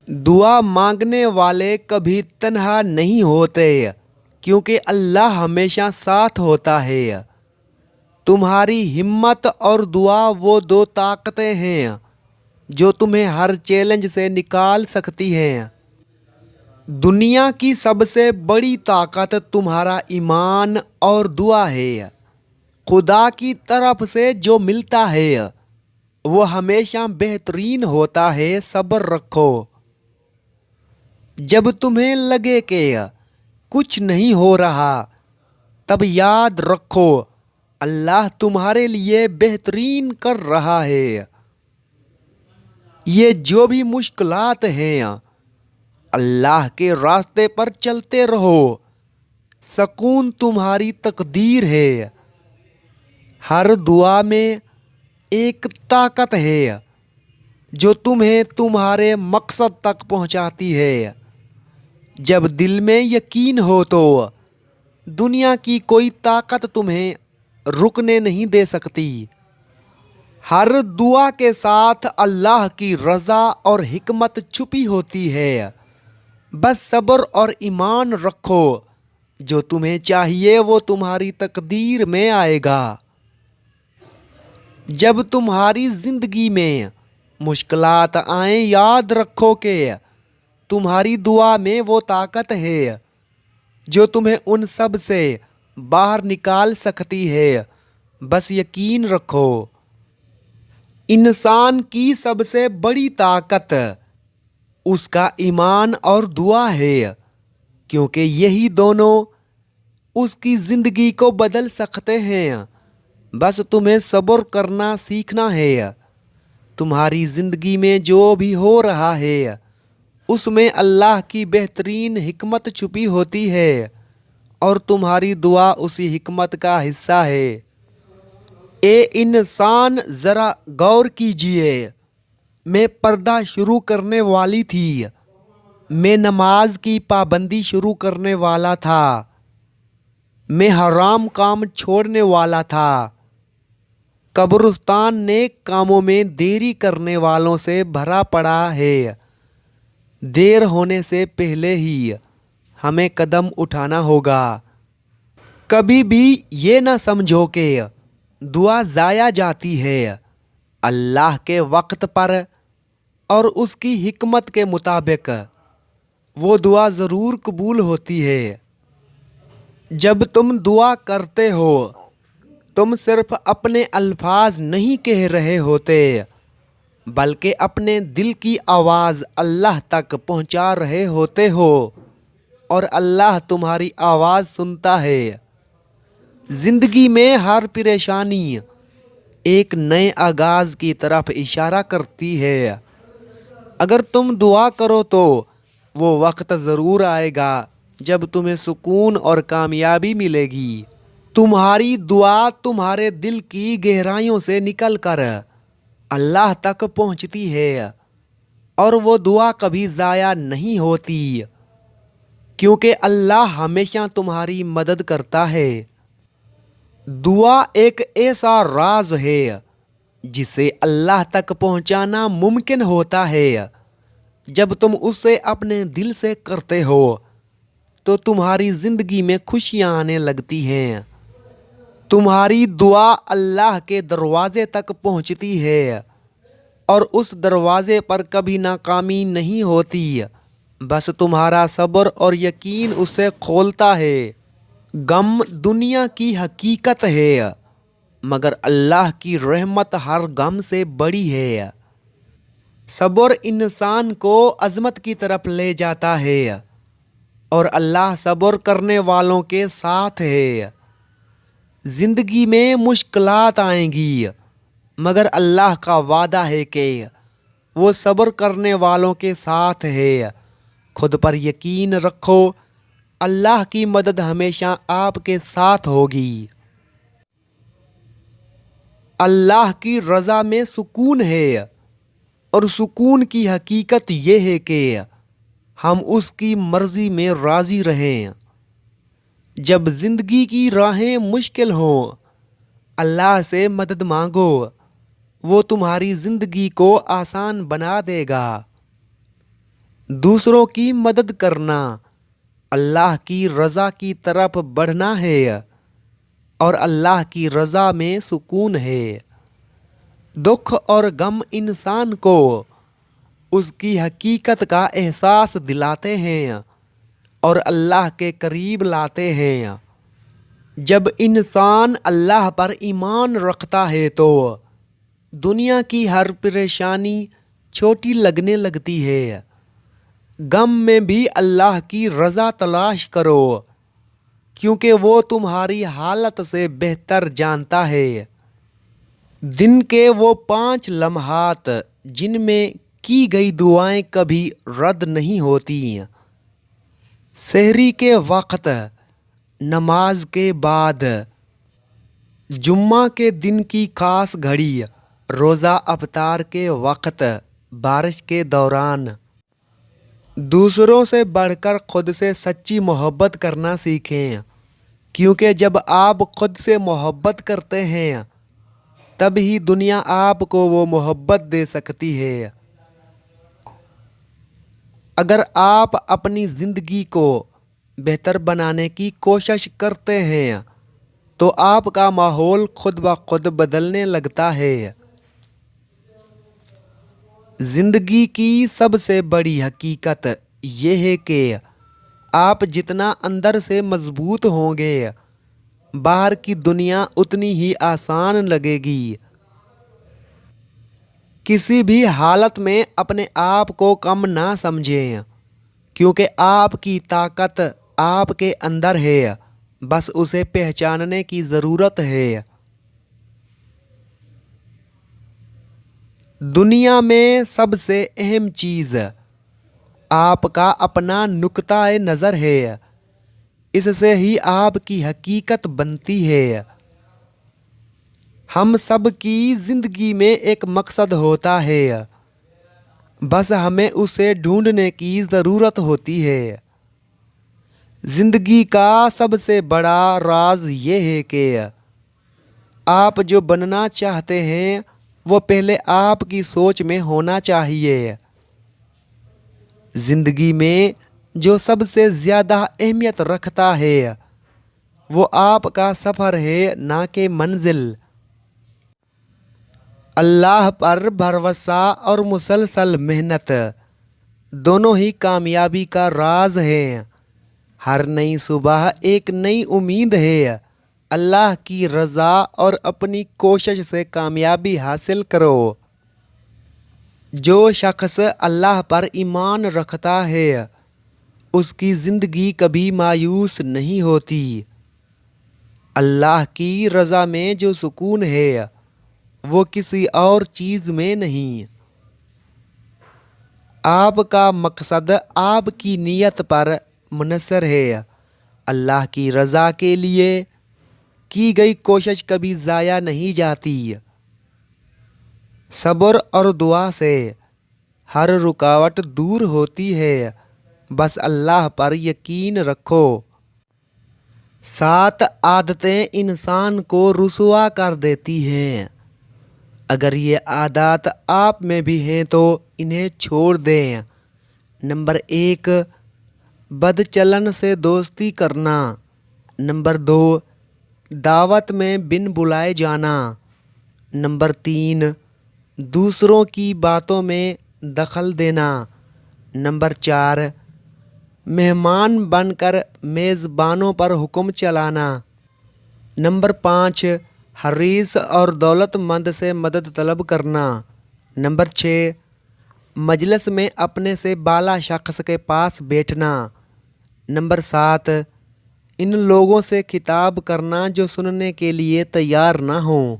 دعا مانگنے والے کبھی تنہا نہیں ہوتے کیونکہ اللہ ہمیشہ ساتھ ہوتا ہے۔ تمہاری ہمت اور دعا وہ دو طاقتیں ہیں جو تمہیں ہر چیلنج سے نکال سکتی ہیں۔ دنیا کی سب سے بڑی طاقت تمہارا ایمان اور دعا ہے۔ خدا کی طرف سے جو ملتا ہے وہ ہمیشہ بہترین ہوتا ہے۔ صبر رکھو۔ جب تمہیں لگے کہ کچھ نہیں ہو رہا تب یاد رکھو اللہ تمہارے لیے بہترین کر رہا ہے۔ یہ جو بھی مشکلات ہیں اللہ کے راستے پر چلتے رہو۔ سکون تمہاری تقدیر ہے۔ ہر دعا میں ایک طاقت ہے جو تمہیں تمہارے مقصد تک پہنچاتی ہے۔ جب دل میں یقین ہو تو دنیا کی کوئی طاقت تمہیں رکنے نہیں دے سکتی۔ ہر دعا کے ساتھ اللہ کی رضا اور حکمت چھپی ہوتی ہے۔ بس صبر اور ایمان رکھو۔ جو تمہیں چاہیے وہ تمہاری تقدیر میں آئے گا۔ جب تمہاری زندگی میں مشکلات آئیں یاد رکھو کہ تمہاری دعا میں وہ طاقت ہے جو تمہیں ان سب سے باہر نکال سکتی ہے۔ بس یقین رکھو۔ انسان کی سب سے بڑی طاقت اس کا ایمان اور دعا ہے کیونکہ یہی دونوں اس کی زندگی کو بدل سکتے ہیں۔ بس تمہیں صبر کرنا سیکھنا ہے۔ تمہاری زندگی میں جو بھی ہو رہا ہے اس میں اللہ کی بہترین حکمت چھپی ہوتی ہے اور تمہاری دعا اسی حکمت کا حصہ ہے۔ اے انسان ذرا غور کیجئے۔ میں پردہ شروع کرنے والی تھی۔ میں نماز کی پابندی شروع کرنے والا تھا۔ میں حرام کام چھوڑنے والا تھا۔ قبرستان نیک کاموں میں دیری کرنے والوں سے بھرا پڑا ہے۔ دیر ہونے سے پہلے ہی ہمیں قدم اٹھانا ہوگا۔ کبھی بھی یہ نہ سمجھو کہ دعا ضائع جاتی ہے۔ اللہ کے وقت پر اور اس کی حکمت کے مطابق وہ دعا ضرور قبول ہوتی ہے۔ جب تم دعا کرتے ہو تم صرف اپنے الفاظ نہیں کہہ رہے ہوتے بلکہ اپنے دل کی آواز اللہ تک پہنچا رہے ہوتے ہو اور اللہ تمہاری آواز سنتا ہے۔ زندگی میں ہر پریشانی ایک نئے آغاز کی طرف اشارہ کرتی ہے۔ اگر تم دعا کرو تو وہ وقت ضرور آئے گا جب تمہیں سکون اور کامیابی ملے گی۔ تمہاری دعا تمہارے دل کی گہرائیوں سے نکل کر اللہ تک پہنچتی ہے اور وہ دعا کبھی ضائع نہیں ہوتی کیونکہ اللہ ہمیشہ تمہاری مدد کرتا ہے۔ دعا ایک ایسا راز ہے جسے اللہ تک پہنچانا ممکن ہوتا ہے۔ جب تم اسے اپنے دل سے کرتے ہو تو تمہاری زندگی میں خوشیاں آنے لگتی ہیں۔ تمہاری دعا اللہ کے دروازے تک پہنچتی ہے اور اس دروازے پر کبھی ناکامی نہیں ہوتی۔ بس تمہارا صبر اور یقین اسے کھولتا ہے۔ غم دنیا کی حقیقت ہے مگر اللہ کی رحمت ہر غم سے بڑی ہے۔ صبر انسان کو عظمت کی طرف لے جاتا ہے اور اللہ صبر کرنے والوں کے ساتھ ہے۔ زندگی میں مشکلات آئیں گی مگر اللہ کا وعدہ ہے کہ وہ صبر کرنے والوں کے ساتھ ہے۔ خود پر یقین رکھو، اللہ کی مدد ہمیشہ آپ کے ساتھ ہوگی۔ اللہ کی رضا میں سکون ہے اور سکون کی حقیقت یہ ہے کہ ہم اس کی مرضی میں راضی رہیں۔ جب زندگی کی راہیں مشکل ہوں اللہ سے مدد مانگو، وہ تمہاری زندگی کو آسان بنا دے گا۔ دوسروں کی مدد کرنا اللہ کی رضا کی طرف بڑھنا ہے اور اللہ کی رضا میں سکون ہے۔ دکھ اور غم انسان کو اس کی حقیقت کا احساس دلاتے ہیں اور اللہ کے قریب لاتے ہیں۔ جب انسان اللہ پر ایمان رکھتا ہے تو دنیا کی ہر پریشانی چھوٹی لگنے لگتی ہے۔ غم میں بھی اللہ کی رضا تلاش کرو کیونکہ وہ تمہاری حالت سے بہتر جانتا ہے۔ دن کے وہ 5 لمحات جن میں کی گئی دعائیں کبھی رد نہیں ہوتی، سحری کے وقت، نماز کے بعد، جمعہ کے دن کی خاص گھڑی، روزہ افطار کے وقت، بارش کے دوران۔ دوسروں سے بڑھ کر خود سے سچی محبت کرنا سیکھیں کیونکہ جب آپ خود سے محبت کرتے ہیں تب ہی دنیا آپ کو وہ محبت دے سکتی ہے۔ اگر آپ اپنی زندگی کو بہتر بنانے کی کوشش کرتے ہیں تو آپ کا ماحول خود بخود بدلنے لگتا ہے۔ زندگی کی سب سے بڑی حقیقت یہ ہے کہ آپ جتنا اندر سے مضبوط ہوں گے، باہر کی دنیا اتنی ہی آسان لگے گی۔ کسی بھی حالت میں اپنے آپ کو کم نہ سمجھیں کیونکہ آپ کی طاقت آپ کے اندر ہے، بس اسے پہچاننے کی ضرورت ہے۔ دنیا میں سب سے اہم چیز آپ کا اپنا نقطہ نظر ہے، اس سے ہی آپ کی حقیقت بنتی ہے۔ ہم سب کی زندگی میں ایک مقصد ہوتا ہے، بس ہمیں اسے ڈھونڈنے کی ضرورت ہوتی ہے۔ زندگی کا سب سے بڑا راز یہ ہے کہ آپ جو بننا چاہتے ہیں وہ پہلے آپ کی سوچ میں ہونا چاہیے۔ زندگی میں جو سب سے زیادہ اہمیت رکھتا ہے وہ آپ کا سفر ہے، نہ کہ منزل۔ اللہ پر بھروسہ اور مسلسل محنت دونوں ہی کامیابی کا راز ہیں۔ ہر نئی صبح ایک نئی امید ہے۔ اللہ کی رضا اور اپنی کوشش سے کامیابی حاصل کرو۔ جو شخص اللہ پر ایمان رکھتا ہے اس کی زندگی کبھی مایوس نہیں ہوتی۔ اللہ کی رضا میں جو سکون ہے وہ کسی اور چیز میں نہیں۔ آپ کا مقصد آپ کی نیت پر منحصر ہے۔ اللہ کی رضا کے لیے کی گئی کوشش کبھی ضائع نہیں جاتی۔ صبر اور دعا سے ہر رکاوٹ دور ہوتی ہے، بس اللہ پر یقین رکھو۔ 7 عادتیں انسان کو رسوا کر دیتی ہیں۔ اگر یہ عادات آپ میں بھی ہیں تو انہیں چھوڑ دیں۔ نمبر 1، بد چلن سے دوستی کرنا۔ نمبر 2، دعوت میں بن بلائے جانا۔ نمبر 3، دوسروں کی باتوں میں دخل دینا۔ نمبر 4، مہمان بن کر میزبانوں پر حکم چلانا۔ نمبر 5، حریص اور دولت مند سے مدد طلب کرنا۔ نمبر 6، مجلس میں اپنے سے بالا شخص کے پاس بیٹھنا۔ نمبر 7، ان لوگوں سے خطاب کرنا جو سننے کے لیے تیار نہ ہوں۔